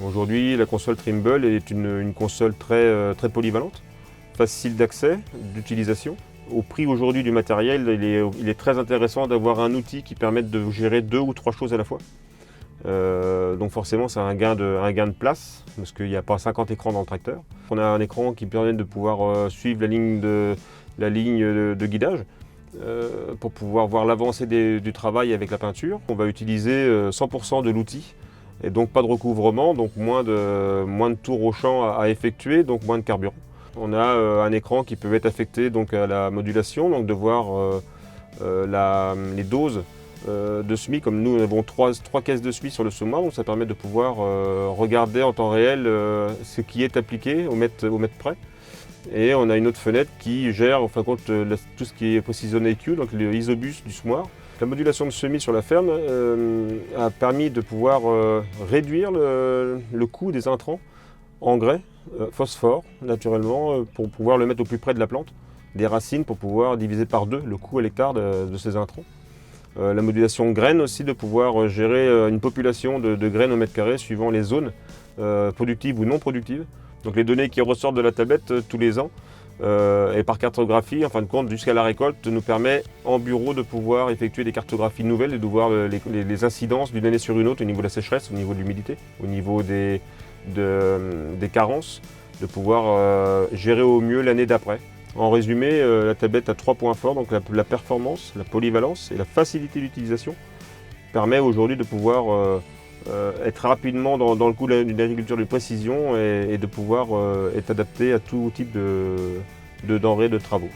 Aujourd'hui, la console Trimble est une console très polyvalente, facile d'accès, d'utilisation. Au prix aujourd'hui du matériel, il est très intéressant d'avoir un outil qui permette de gérer 2 ou 3 choses à la fois. Donc forcément, c'est un gain de place, parce qu'il n'y a pas 50 écrans dans le tracteur. On a un écran qui permet de pouvoir suivre la ligne de guidage, pour pouvoir voir l'avancée du travail avec la peinture. On va utiliser 100% de l'outil, et donc pas de recouvrement, donc moins de tours au champ à effectuer, donc moins de carburant. On a un écran qui peut être affecté donc à la modulation, donc de voir les doses de semis. Comme nous avons trois caisses de semis sur le semoir, donc ça permet de pouvoir regarder en temps réel ce qui est appliqué au mètre près. Et on a une autre fenêtre qui gère en fin de compte tout ce qui est Precision EQ, donc le isobus du semoir. La modulation de semis sur la ferme a permis de pouvoir réduire le coût des intrants, engrais, phosphore naturellement, pour pouvoir le mettre au plus près de la plante, des racines, pour pouvoir diviser par 2 le coût à l'hectare de ces intrants. La modulation graines aussi, de pouvoir gérer une population de graines au mètre carré suivant les zones productives ou non productives. Donc les données qui ressortent de la tablette tous les ans et par cartographie, en fin de compte, jusqu'à la récolte, nous permet en bureau de pouvoir effectuer des cartographies nouvelles et de voir les incidences d'une année sur une autre au niveau de la sécheresse, au niveau de l'humidité, au niveau des carences, de pouvoir gérer au mieux l'année d'après. En résumé, la tablette a 3 points forts, donc la performance, la polyvalence et la facilité d'utilisation permet aujourd'hui de pouvoir être rapidement dans le coup d'une agriculture de précision et de pouvoir être adapté à tout type de denrées de travaux.